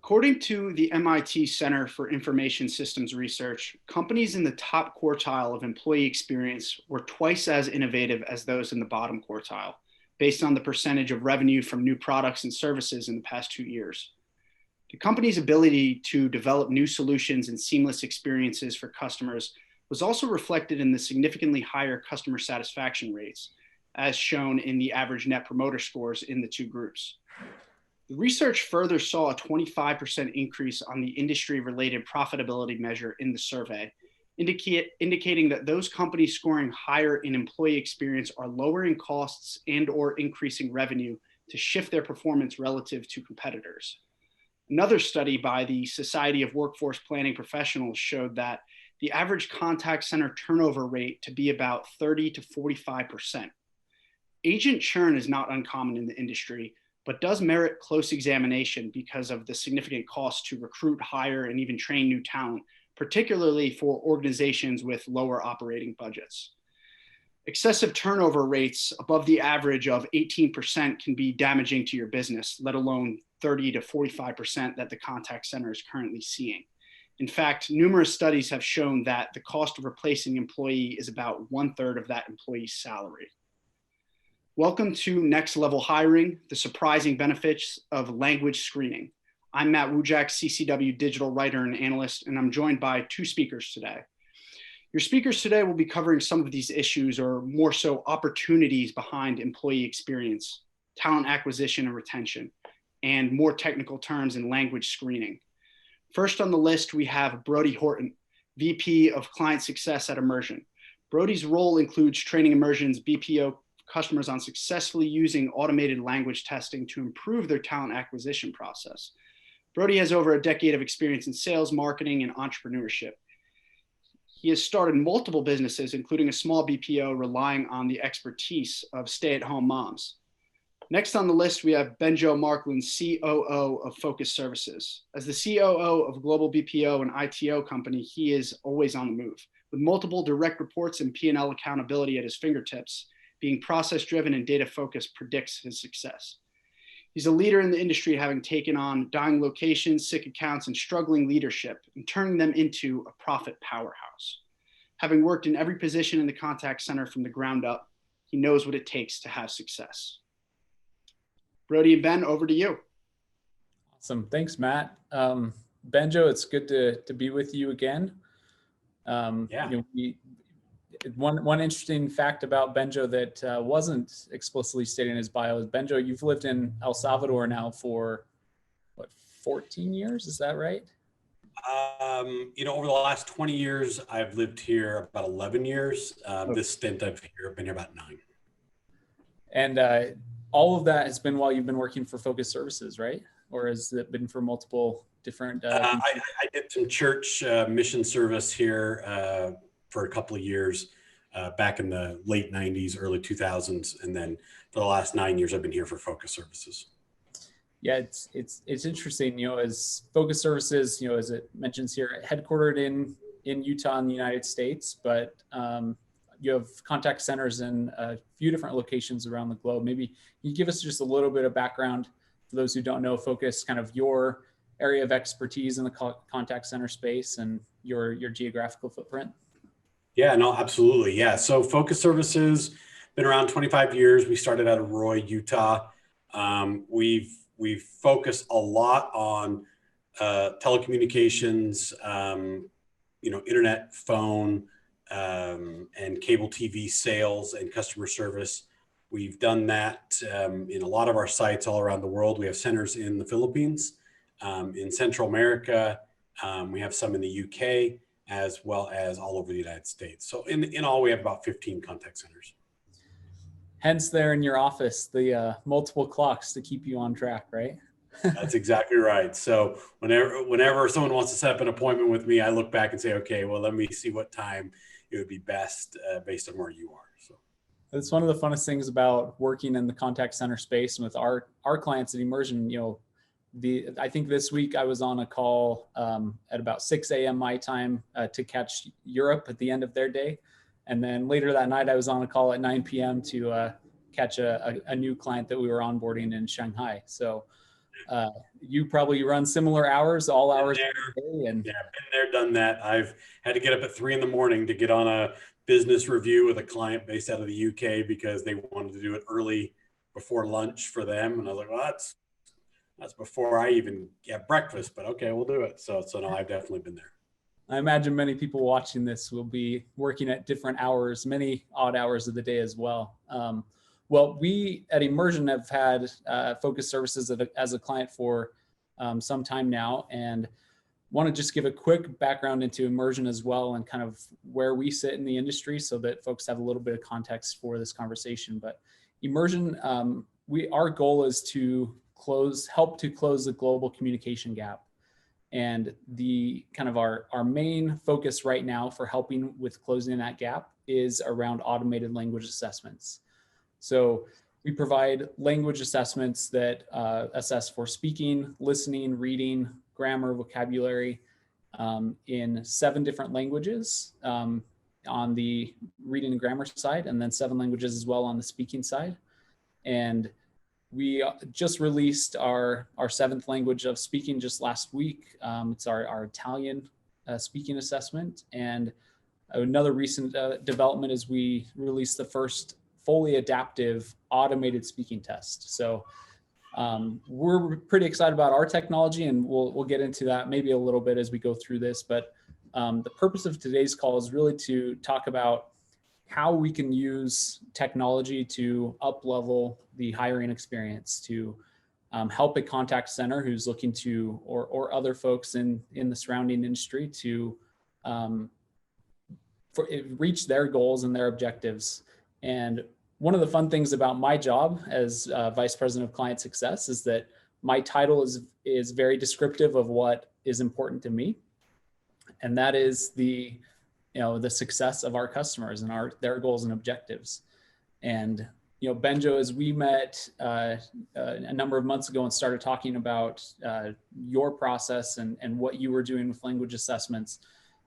According to the MIT Center for Information Systems Research, companies in the top quartile of employee experience were twice as innovative as those in the bottom quartile, based on the percentage of revenue from new products and services in the past 2 years. The company's ability to develop new solutions and seamless experiences for customers was also reflected in the significantly higher customer satisfaction rates, as shown in the average net promoter scores in the two groups. The research further saw a 25% increase on the industry-related profitability measure in the survey, indicating that those companies scoring higher in employee experience are lowering costs and/or increasing revenue to shift their performance relative to competitors. Another study by the Society of Workforce Planning Professionals showed that the average contact center turnover rate to be about 30 to 45%. Agent churn is not uncommon in the industry, but does merit close examination because of the significant cost to recruit, hire, and even train new talent, particularly for organizations with lower operating budgets. Excessive turnover rates above the average of 18% can be damaging to your business, let alone 30 to 45% that the contact center is currently seeing. In fact, numerous studies have shown that the cost of replacing an employee is about 1/3 of that employee's salary. Welcome to Next Level Hiring, the surprising benefits of language screening. I'm Matt Wujak, CCW digital writer and analyst, and I'm joined by two speakers today. Your speakers today will be covering some of these issues, or more so opportunities behind employee experience, talent acquisition and retention, and more technical terms in language screening. First on the list, we have Brody Horton, VP of Client Success at Immersion. Brody's role includes training Immersion's BPO customers on successfully using automated language testing to improve their talent acquisition process. Brody has over a decade of experience in sales, marketing, and entrepreneurship. He has started multiple businesses, including a small BPO, relying on the expertise of stay-at-home moms. Next on the list, we have Benjo Markland, COO of Focus Services. As the COO of global BPO and ITO company, he is always on the move. With multiple direct reports and P&L accountability at his fingertips, being process-driven and data-focused predicts his success. He's a leader in the industry, having taken on dying locations, sick accounts, and struggling leadership, and turning them into a profit powerhouse. Having worked in every position in the contact center from the ground up, he knows what it takes to have success. Brody and Ben, over to you. Awesome. Thanks, Matt. Benjo, it's good to be with you again. One interesting fact about Benjo that wasn't explicitly stated in his bio is, Benjo, you've lived in El Salvador now for, 14 years? Is that right? Over the last 20 years, I've lived here about 11 years. This stint I've been here about 9. And all of that has been while you've been working for Focus Services, right? Or has it been for multiple different? I did some church mission service here for a couple of years back in the late 90s, early 2000s. And then for the last 9 years, I've been here for Focus Services. Yeah, it's interesting, as Focus Services, as it mentions here, headquartered in Utah in the United States, but you have contact centers in a few different locations around the globe. Maybe you give us just a little bit of background for those who don't know Focus, kind of your area of expertise in the contact center space and your geographical footprint. Yeah, no, absolutely. Yeah. So Focus Services, been around 25 years. We started out of Roy, Utah. We've focused a lot on telecommunications, internet, phone, and cable TV sales and customer service. We've done that in a lot of our sites all around the world. We have centers in the Philippines, in Central America. We have some in the UK, as well as all over the United States. So in all, we have about 15 contact centers. Hence there in your office, the multiple clocks to keep you on track, right? That's exactly right. So whenever someone wants to set up an appointment with me, I look back and say, okay, well, let me see what time it would be best based on where you are. So that's one of the funnest things about working in the contact center space and with our clients at Immersion. I think this week I was on a call at about 6 a.m. my time to catch Europe at the end of their day. And then later that night, I was on a call at 9 p.m. to catch a new client that we were onboarding in Shanghai. So You probably run similar hours, all hours of the day. And yeah, been there, done that. I've had to get up at 3 a.m. to get on a business review with a client based out of the UK because they wanted to do it early before lunch for them. And I was like, well, that's before I even get breakfast, but okay, we'll do it. So no, I've definitely been there. I imagine many people watching this will be working at different hours, many odd hours of the day as well. Well, we at Immersion have had focus services as a client for some time now, and want to just give a quick background into Immersion as well and kind of where we sit in the industry so that folks have a little bit of context for this conversation. But Immersion, our goal is to help to close the global communication gap. And the kind of our main focus right now for helping with closing that gap is around automated language assessments. So we provide language assessments that assess for speaking, listening, reading, grammar, vocabulary in 7 different languages on the reading and grammar side, and then 7 languages as well on the speaking side. And we just released our 7th language of speaking just last week. It's our Italian speaking assessment. And another recent development is we released the first fully adaptive automated speaking test. So we're pretty excited about our technology, and we'll get into that maybe a little bit as we go through this. But the purpose of today's call is really to talk about how we can use technology to up-level the hiring experience, to help a contact center who's looking to, or other folks in the surrounding industry to reach their goals and their objectives. And one of the fun things about my job as Vice President of Client Success is that my title is very descriptive of what is important to me. And that is the success of our customers and their goals and objectives. And, Benjo, as we met a number of months ago and started talking about your process and what you were doing with language assessments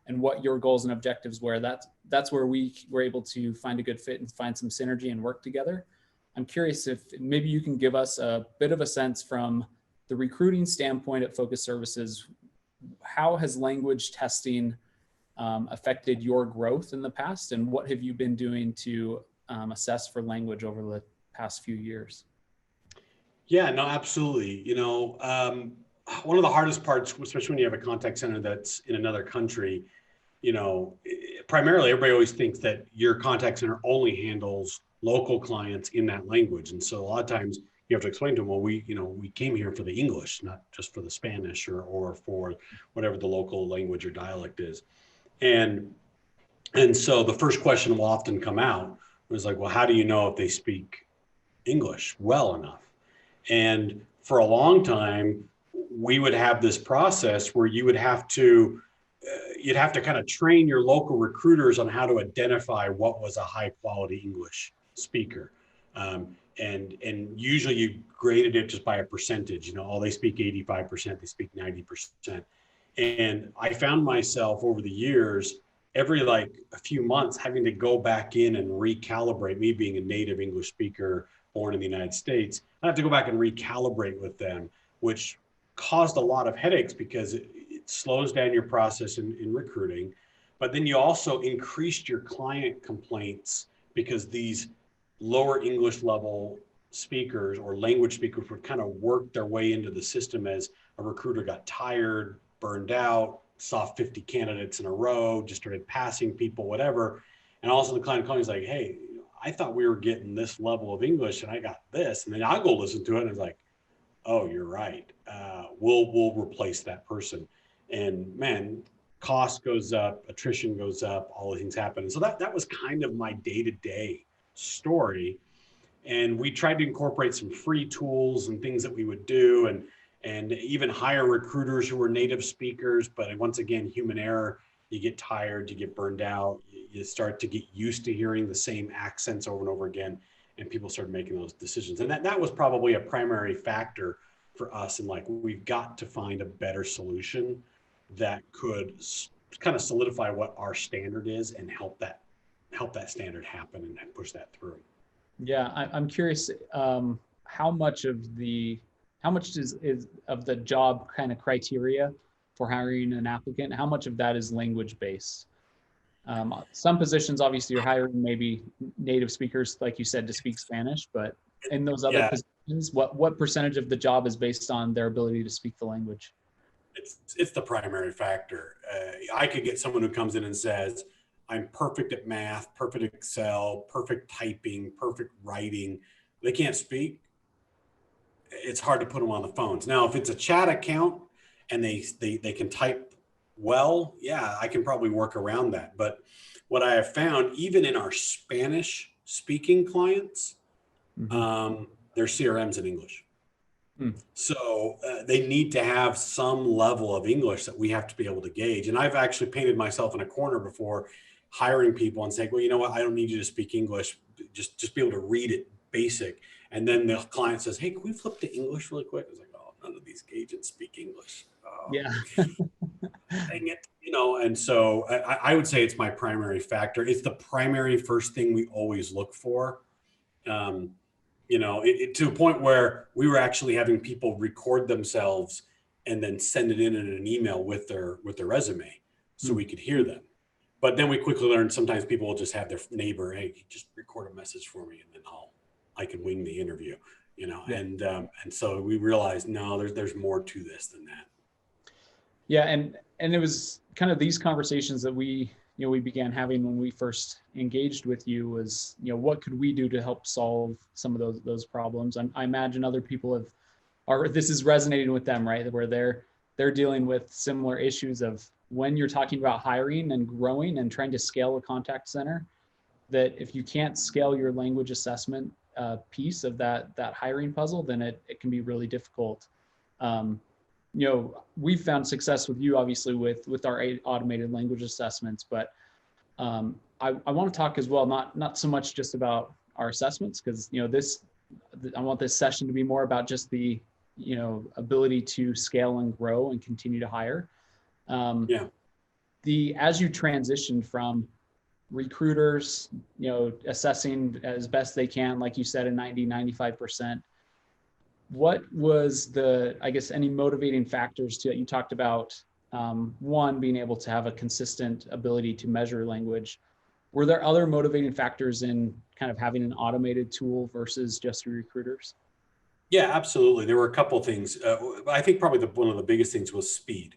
and what your goals and objectives were, that's where we were able to find a good fit and find some synergy and work together. I'm curious if maybe you can give us a bit of a sense from the recruiting standpoint at Focus Services. How has language testing affected your growth in the past, and what have you been doing to assess for language over the past few years? Yeah, no, absolutely. One of the hardest parts, especially when you have a contact center that's in another country, primarily everybody always thinks that your contact center only handles local clients in that language. And so a lot of times you have to explain to them, well, we came here for the English, not just for the Spanish or for whatever the local language or dialect is. And so the first question will often come out was like, well, how do you know if they speak English well enough? And for a long time, we would have this process where you would have to, you'd have to kind of train your local recruiters on how to identify what was a high quality English speaker. And usually you graded it just by a percentage, they speak 85%, they speak 90%. And I found myself over the years, every a few months, having to go back in and recalibrate, me being a native English speaker born in the United States, I have to go back and recalibrate with them, which caused a lot of headaches because it slows down your process in recruiting. But then you also increased your client complaints because these lower English level speakers or language speakers would kind of work their way into the system as a recruiter got tired, burned out, saw 50 candidates in a row, just started passing people, whatever. And also the client calling is like, hey, I thought we were getting this level of English and I got this. And then I'll go listen to it and it's like, oh, you're right. We'll replace that person. And man, cost goes up, attrition goes up, all the things happen. And so that was kind of my day-to-day story. And we tried to incorporate some free tools and things that we would do and even hire recruiters who were native speakers. But once again, human error, you get tired, you get burned out, you start to get used to hearing the same accents over and over again. And people started making those decisions. And that was probably a primary factor for us. And we've got to find a better solution that could kind of solidify what our standard is and help that standard happen and push that through. Yeah, I'm curious how much of the how much is of the job kind of criteria for hiring an applicant? How much of that is language based? Some positions, obviously, you're hiring maybe native speakers, like you said, to speak Spanish, but in those other positions, what percentage of the job is based on their ability to speak the language? It's the primary factor. I could get someone who comes in and says, I'm perfect at math, perfect at Excel, perfect typing, perfect writing. They can't speak. It's hard to put them on the phones. Now, if it's a chat account and they can type well, yeah, I can probably work around that. But what I have found, even in our Spanish speaking clients, their CRM's in English. So they need to have some level of English that we have to be able to gauge. And I've actually painted myself in a corner before hiring people and saying, well, you know what, I don't need you to speak English, just be able to read it basic. And then the client says, hey, can we flip to English really quick? I was like, oh, none of these agents speak English. Yeah. Dang it. And so I would say it's my primary factor. It's the primary first thing we always look for. To a point where we were actually having people record themselves and then send it in an email with their resume so we could hear them. But then we quickly learned sometimes people will just have their neighbor, hey, just record a message for me and then I can wing the interview, and so we realized, no, there's more to this than that. Yeah. And it was kind of these conversations that we began having when we first engaged with you was, what could we do to help solve some of those problems? I imagine other people this is resonating with them, right? Where they're dealing with similar issues of when you're talking about hiring and growing and trying to scale a contact center, that if you can't scale your language assessment piece of that hiring puzzle, then it can be really difficult. We've found success with you, obviously, with our automated language assessments, but I want to talk as well, not so much just about our assessments, because I want this session to be more about just the ability to scale and grow and continue to hire. As you transitioned from recruiters, assessing as best they can, like you said, a 95%. What was any motivating factors you talked about? One, being able to have a consistent ability to measure language. Were there other motivating factors in kind of having an automated tool versus just your recruiters? Yeah, absolutely. There were a couple of things. I think probably one of the biggest things was speed.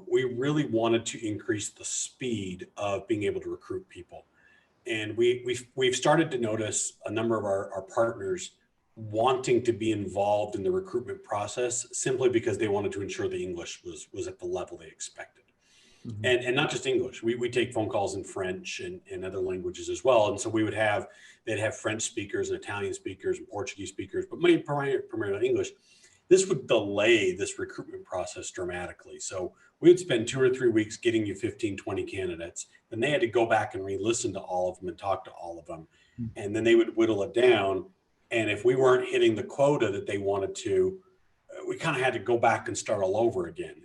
We really wanted to increase the speed of being able to recruit people. And we've started to notice a number of our partners wanting to be involved in the recruitment process simply because they wanted to ensure the English was at the level they expected. And not just English. We take phone calls in French and other languages as well. And so they'd have French speakers and Italian speakers and Portuguese speakers, but primarily English. This would delay this recruitment process dramatically. So we would spend 2 or 3 weeks getting you 15, 20 candidates. Then they had to go back and re-listen to all of them and talk to all of them. And then they would whittle it down. And if we weren't hitting the quota that they wanted to, we kind of had to go back and start all over again.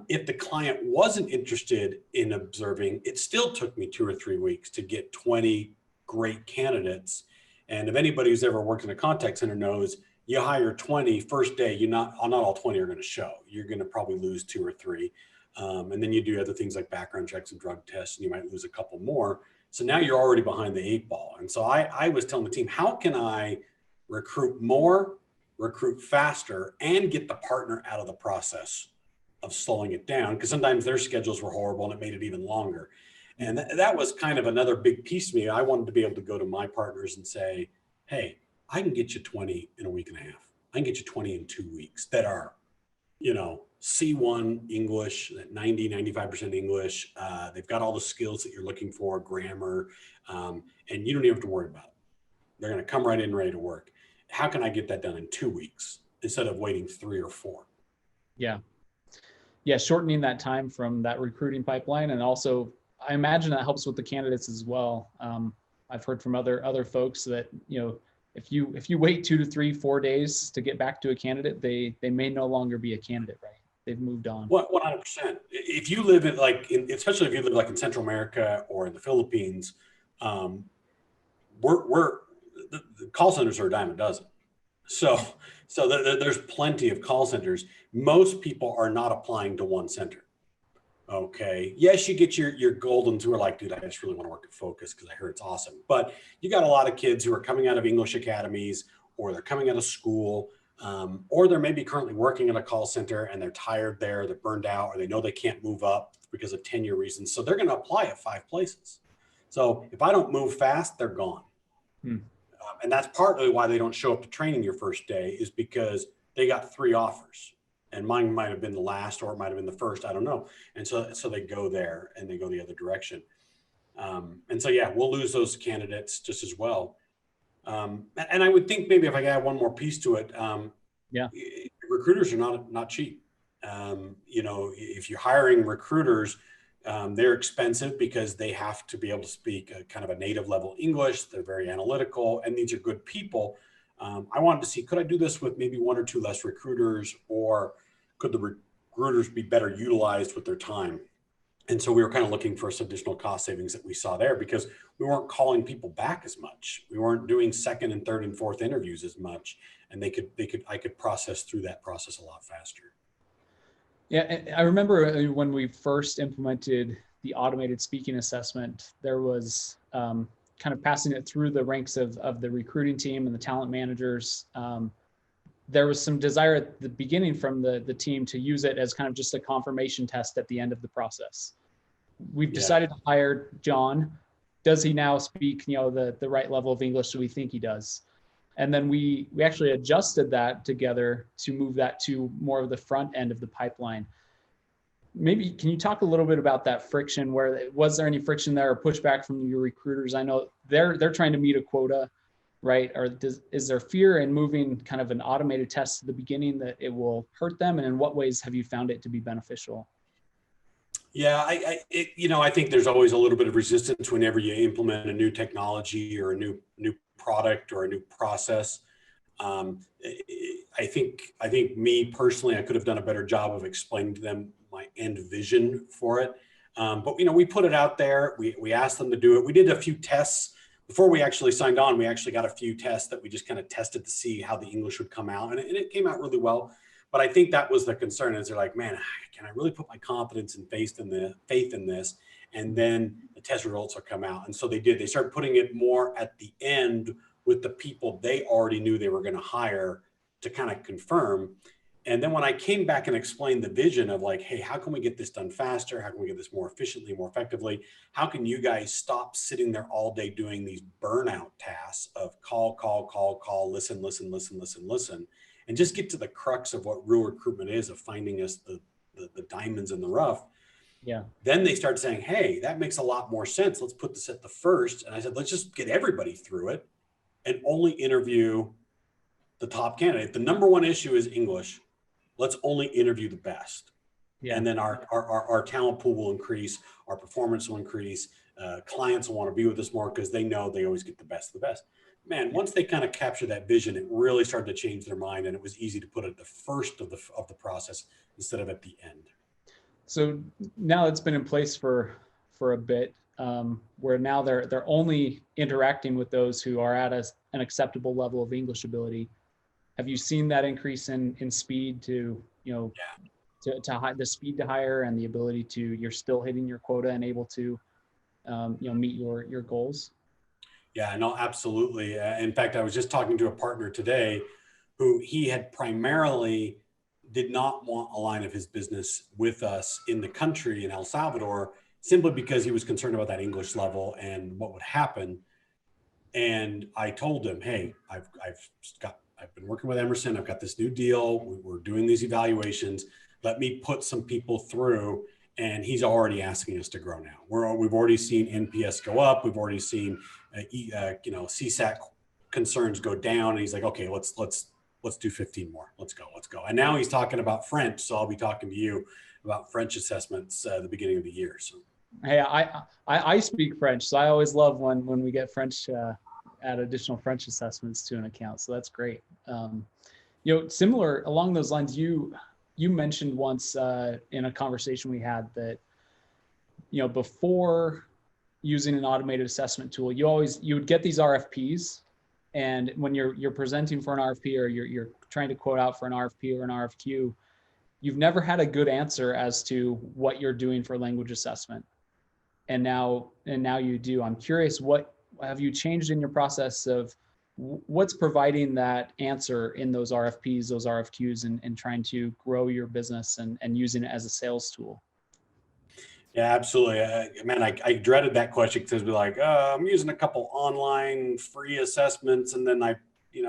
If the client wasn't interested in observing, it still took me 2 or 3 weeks to get 20 great candidates. And if anybody who's ever worked in a contact center knows, you hire 20 first day, not all 20 are going to show. You're going to probably lose 2 or 3. And then you do other things like background checks and drug tests, and you might lose a couple more. So now you're already behind the 8 ball. And so I was telling the team, how can I recruit more, recruit faster, and get the partner out of the process of slowing it down? Because sometimes their schedules were horrible and it made it even longer. And that was kind of another big piece to me. I wanted to be able to go to my partners and say, hey, I can get you 20 in a week and a half. I can get you 20 in 2 weeks that are, C1 English, 90, 95% English. They've got all the skills that you're looking for, grammar, and you don't even have to worry about it. They're going to come right in ready to work. How can I get that done in 2 weeks instead of waiting 3 or 4? Yeah. Yeah. Shortening that time from that recruiting pipeline. And also, I imagine that helps with the candidates as well. I've heard from other folks that, if you wait 2 to 3, 4 days to get back to a candidate, they may no longer be a candidate, right? They've moved on. 100%. If you live especially if you live like in Central America or in the Philippines, the call centers are a dime a dozen. So, there's plenty of call centers. Most people are not applying to one center. Okay. Yes, you get your goldens who are like, dude, I just really want to work at Focus because I heard it's awesome. But you got a lot of kids who are coming out of English academies, or they're coming out of school, or they're maybe currently working at a call center and they're tired there, they're burned out, or they know they can't move up because of tenure reasons. So they're going to apply at 5 places. So if I don't move fast, they're gone. And that's partly why they don't show up to training your first day, is because they got 3 offers. And mine might have been the last, or it might have been the first, I don't know. And so they go there and they go the other direction. And so, yeah, we'll lose those candidates just as well. And I would think maybe if I add one more piece to it, recruiters are not cheap. If you're hiring recruiters, they're expensive because they have to be able to speak a kind of a native level English. They're very analytical, and these are good people. I wanted to see, could I do this with maybe 1 or 2 less recruiters, or could the recruiters be better utilized with their time? And so we were kind of looking for some additional cost savings that we saw there, because we weren't calling people back as much. We weren't doing 2nd and 3rd and 4th interviews as much, and I could process through that process a lot faster. Yeah, I remember when we first implemented the automated speaking assessment, there was kind of passing it through the ranks of the recruiting team and the talent managers. There was some desire at the beginning from the team to use it as kind of just a confirmation test at the end of the process. We've decided to hire John. Does he now speak, the right level of English that we think he does? And then we actually adjusted that together to move that to more of the front end of the pipeline. Maybe can you talk a little bit about that friction? Was there any friction there or pushback from your recruiters? I know they're trying to meet a quota, right? Or is there fear in moving kind of an automated test at the beginning that it will hurt them? And in what ways have you found it to be beneficial? Yeah, I think there's always a little bit of resistance whenever you implement a new technology or a new product or a new process. I think me personally, I could have done a better job of explaining to them my end vision for it. But we put it out there. We asked them to do it. We did a few tests before we actually signed on. We actually got a few tests that we just kind of tested to see how the English would come out, and it came out really well. But I think that was the concern, is they're like, man, can I really put my confidence and faith in this? And then the test results will come out. And so they did. They started putting it more at the end with the people they already knew they were going to hire to kind of confirm. And then when I came back and explained the vision of like, hey, how can we get this done faster? How can we get this more efficiently, more effectively? How can you guys stop sitting there all day doing these burnout tasks of call, listen, and just get to the crux of what real recruitment is, of finding us the diamonds in the rough. Yeah. Then they started saying, hey, that makes a lot more sense. Let's put this at the first. And I said, let's just get everybody through it and only interview the top candidate. The number one issue is English. Let's only interview the best. Yeah. And then our talent pool will increase. Our performance will increase. Clients will want to be with us more because they know they always get the best of the best. Man, once they kind of capture that vision, it really started to change their mind, and it was easy to put it at the first of the process instead of at the end. So now it's been in place for a bit, where now they're only interacting with those who are at an acceptable level of English ability. Have you seen that increase in speed to the speed to hire and the ability to, you're still hitting your quota and able to meet your goals? Yeah, no, absolutely. In fact, I was just talking to a partner today who he had primarily did not want a line of his business with us in the country in El Salvador, simply because he was concerned about that English level and what would happen. And I told him, hey, I've been working with Emmersion. I've got this new deal. We're doing these evaluations. Let me put some people through. And he's already asking us to grow now. We've already seen NPS go up. We've already seen CSAT concerns go down. And he's like, okay, let's do 15 more. Let's go. And now he's talking about French. So I'll be talking to you about French assessments at the beginning of the year. So, hey, I speak French, so I always love when we get French, add additional French assessments to an account. So that's great. Similar along those lines, you mentioned once in a conversation we had that, before using an automated assessment tool, you would get these RFPs And when you're presenting for an RFP or you're trying to quote out for an RFP or an RFQ, you've never had a good answer as to what you're doing for language assessment. And now you do. I'm curious, what have you changed in your process of what's providing that answer in those RFPs, those RFQs, and trying to grow your business and using it as a sales tool? Yeah, absolutely. Man, I dreaded that question because we're like, I'm using a couple online free assessments, and then I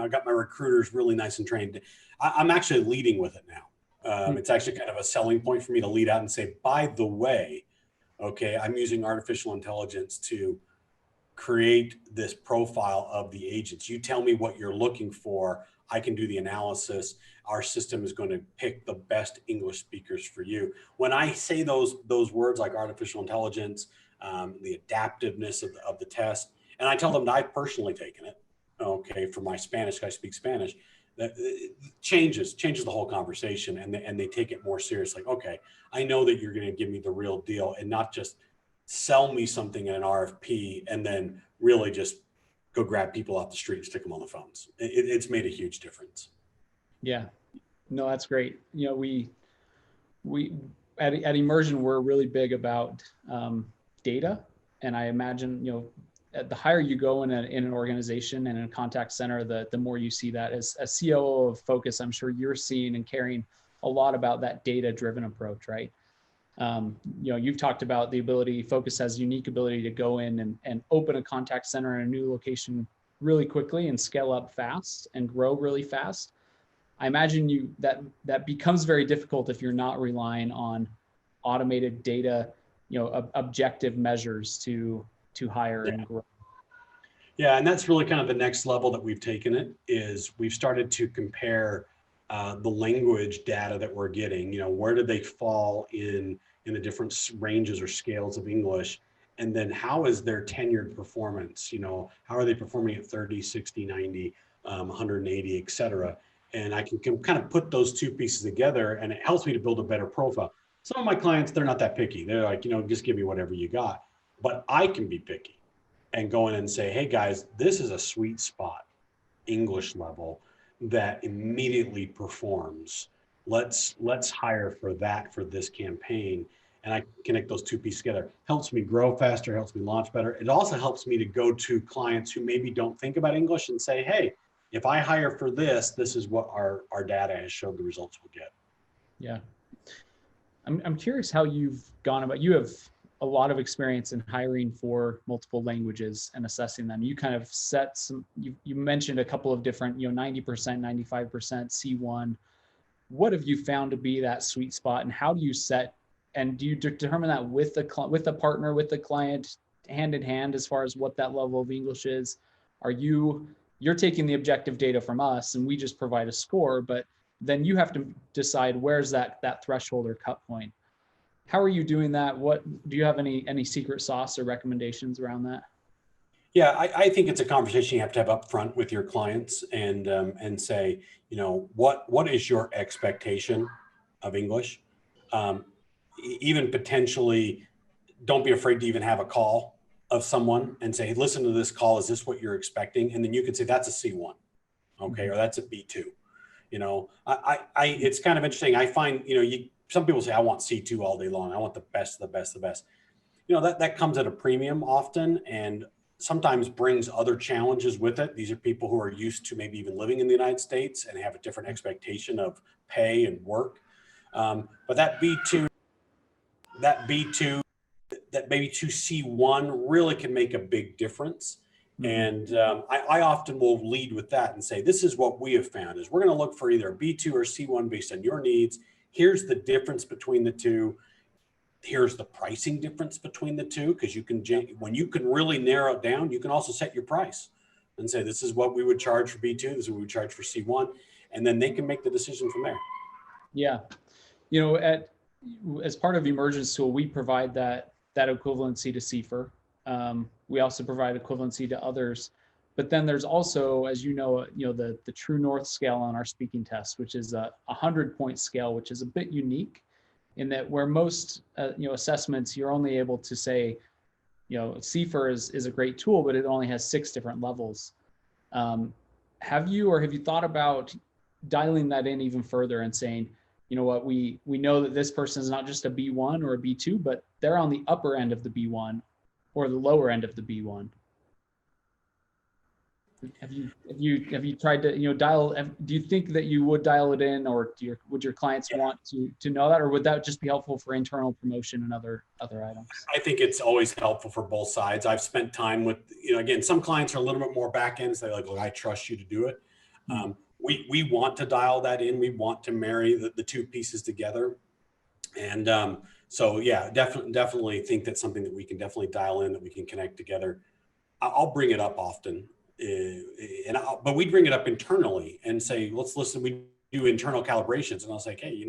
got my recruiters really nice and trained. I'm actually leading with it now. It's actually kind of a selling point for me to lead out and say, by the way, okay, I'm using artificial intelligence to create this profile of the agents. You tell me what you're looking for. I can do the analysis. Our system is going to pick the best English speakers for you. When I say those words like artificial intelligence, the adaptiveness of the test, and I tell them that I've personally taken it, okay, for my Spanish, I speak Spanish, that changes the whole conversation, and they take it more seriously. Okay, I know that you're going to give me the real deal and not just sell me something in an RFP and then really just go grab people off the street and stick them on the phones. It's made a huge difference. Yeah, no, that's great. We at Immersion, we're really big about data, and I imagine the higher you go in an organization and in a contact center, the more you see that. As a COO of Focus, I'm sure you're seeing and caring a lot about that data-driven approach, right? You've talked about the ability, Focus has unique ability to go in and open a contact center in a new location really quickly and scale up fast and grow really fast. I imagine that becomes very difficult if you're not relying on automated data, objective measures to hire and grow. Yeah, and that's really kind of the next level that we've taken it, is we've started to compare the language data that we're getting. Where do they fall in the different ranges or scales of English? And then how is their tenured performance? How are they performing at 30, 60, 90, 180, et cetera? And I can kind of put those two pieces together, and it helps me to build a better profile. Some of my clients, they're not that picky. They're like, just give me whatever you got. But I can be picky and go in and say, hey guys, this is a sweet spot, English level, that immediately performs. Let's hire for that for this campaign. And I connect those two pieces together. Helps me grow faster, helps me launch better. It also helps me to go to clients who maybe don't think about English and say, hey, if I hire for this, this is what our data has showed the results we'll get. Yeah. I'm curious how you've gone about, you have a lot of experience in hiring for multiple languages and assessing them. You kind of set some, you mentioned a couple of different, 90%, 95% C1. What have you found to be that sweet spot, and how do you set, and do you determine that with the partner, with the client, hand in hand, as far as what that level of English is? You're taking the objective data from us and we just provide a score, but then you have to decide where's that threshold or cut point. How are you doing that? What do you have any secret sauce or recommendations around that? Yeah, I think it's a conversation you have to have up front with your clients and say, what is your expectation of English? Even potentially, don't be afraid to even have a call of someone and say, hey, listen to this call. Is this what you're expecting? And then you can say, that's a C1, okay, or that's a B2. It's kind of interesting. I find, some people say, I want C2 all day long. I want the best, the best, the best. That comes at a premium often, and sometimes brings other challenges with it. These are people who are used to maybe even living in the United States and have a different expectation of pay and work. But that B2, that maybe to C1 really can make a big difference. And I often will lead with that and say, this is what we have found is we're going to look for either a B2 or C1 based on your needs. Here's the difference between the two. Here's the pricing difference between the two, because when you can really narrow it down, you can also set your price and say, this is what we would charge for B2, this is what we would charge for C1, and then they can make the decision from there. Yeah. As part of Immersion's tool, we provide that equivalency to CFR. We also provide equivalency to others, but then there's also, as the True North scale on our speaking test, which is a 100-point scale, which is a bit unique in that where most assessments, you're only able to say, CFR is a great tool, but it only has 6 different levels. Have you thought about dialing that in even further and saying, you know what, we know that this person is not just a B1 or a B2, but they're on the upper end of the B1 or the lower end of the B1? Have you tried to, dial? Do you think that you would dial it in, or would your clients want to know that, or would that just be helpful for internal promotion and other items? I think it's always helpful for both sides. I've spent time with, again, some clients are a little bit more back end. So they're like, look, I trust you to do it. We want to dial that in. We want to marry the two pieces together. And so, yeah, definitely think that's something that we can definitely dial in, that we can connect together. I'll bring it up often, but we bring it up internally and say, let's listen. We do internal calibrations, and I'll say, hey,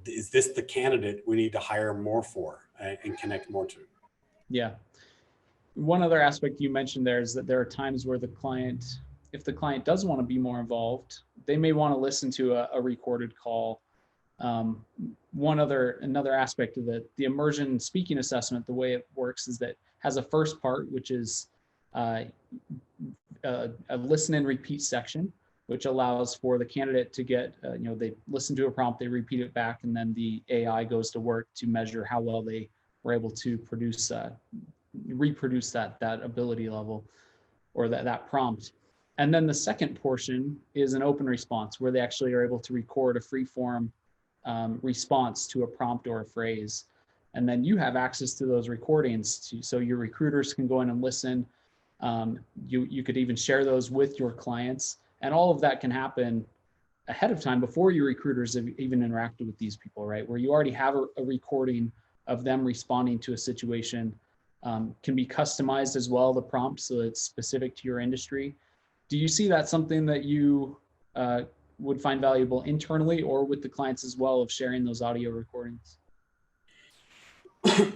is this the candidate we need to hire more for and connect more to? Yeah. One other aspect you mentioned there is that there are times where if the client does want to be more involved, they may want to listen to a recorded call. Another aspect of the Immersion speaking assessment, the way it works is that has a first part, which is a listen and repeat section, which allows for the candidate to get, they listen to a prompt, they repeat it back, and then the AI goes to work to measure how well they were able to reproduce that ability level or that prompt. And then the second portion is an open response, where they actually are able to record a free form response to a prompt or a phrase. And then you have access to those recordings, so your recruiters can go in and listen. You could even share those with your clients, and all of that can happen ahead of time before your recruiters have even interacted with these people, right? Where you already have a recording of them responding to a situation. Can be customized as well, the prompt, so it's specific to your industry. Do you see that something that you would find valuable internally or with the clients as well, of sharing those audio recordings?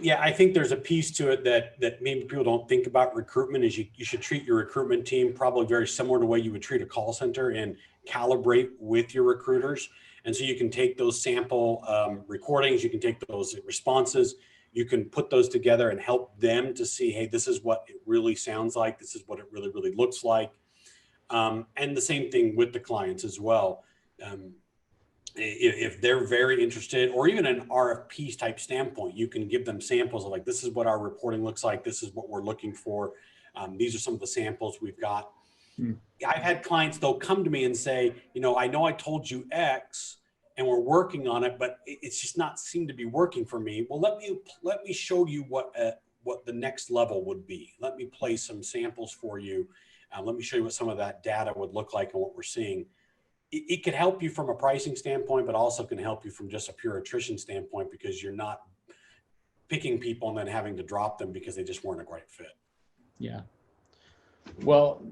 Yeah, I think there's a piece to it that maybe people don't think about recruitment, is you should treat your recruitment team probably very similar to the way you would treat a call center, and calibrate with your recruiters. And so you can take those sample recordings, you can take those responses, you can put those together and help them to see, hey, this is what it really sounds like, this is what it really, really looks like. And the same thing with the clients as well. If they're very interested, or even an RFP type standpoint, you can give them samples of like, this is what our reporting looks like, this is what we're looking for. These are some of the samples we've got. I've had clients, they'll come to me and say, I know I told you X and we're working on it, but it's just not seemed to be working for me. Well, let me show you what the next level would be. Let me play some samples for you. Let me show you what some of that data would look like and what we're seeing. It could help you from a pricing standpoint, but also can help you from just a pure attrition standpoint, because you're not picking people and then having to drop them because they just weren't a great fit. Yeah. Well,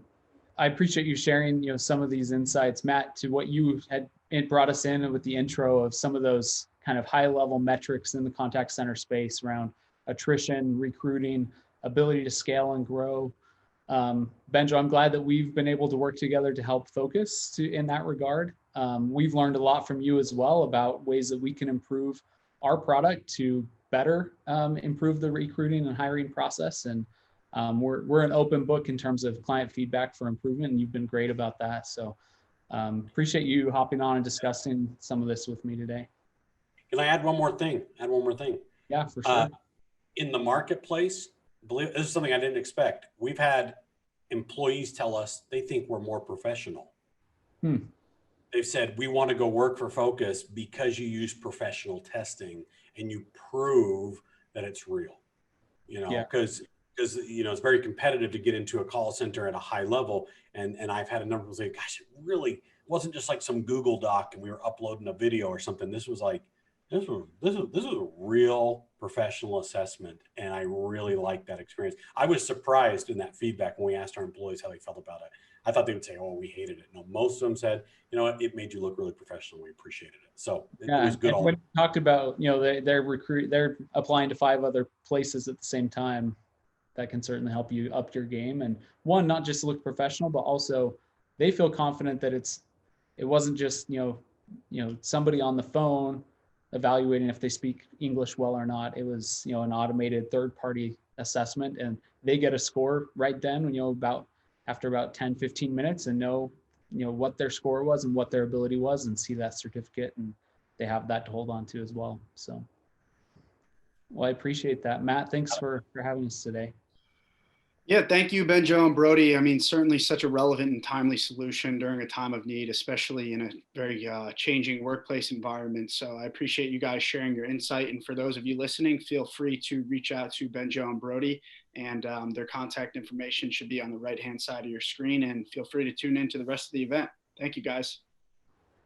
I appreciate you sharing, some of these insights, Matt, to what you had brought us in with the intro of some of those kind of high level metrics in the contact center space around attrition, recruiting, ability to scale and grow. Benjo, I'm glad that we've been able to work together to help focus in that regard. We've learned a lot from you as well about ways that we can improve our product to better improve the recruiting and hiring process. And we're an open book in terms of client feedback for improvement, and you've been great about that. So appreciate you hopping on and discussing some of this with me today. Can I add one more thing? Yeah, for sure. In the marketplace, this is something I didn't expect. We've had employees tell us they think we're more professional. They've said, we want to go work for Focus because you use professional testing and you prove that it's real, because it's very competitive to get into a call center at a high level. And I've had a number of people say, gosh, it really wasn't just like some Google Doc and we were uploading a video or something. This was like, this is a real professional assessment. And I really liked that experience. I was surprised in that feedback when we asked our employees how they felt about it. I thought they would say, oh, we hated it. No, most of them said, it made you look really professional. We appreciated it. So it was good. When you talked about, they're applying to 5 other places at the same time, that can certainly help you up your game. And one, not just look professional, but also they feel confident that it wasn't just, somebody on the phone evaluating if they speak English well or not. It was, an automated third-party assessment, and they get a score right then, about after about 10, 15 minutes and know, what their score was and what their ability was, and see that certificate, and they have that to hold on to as well. So, well, I appreciate that. Matt, thanks for having us today. Yeah, thank you, Benjo and Brody. I mean, certainly such a relevant and timely solution during a time of need, especially in a very changing workplace environment. So I appreciate you guys sharing your insight. And for those of you listening, feel free to reach out to Benjo and Brody, and their contact information should be on the right-hand side of your screen. And feel free to tune in to the rest of the event. Thank you, guys.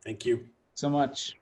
Thank you so much.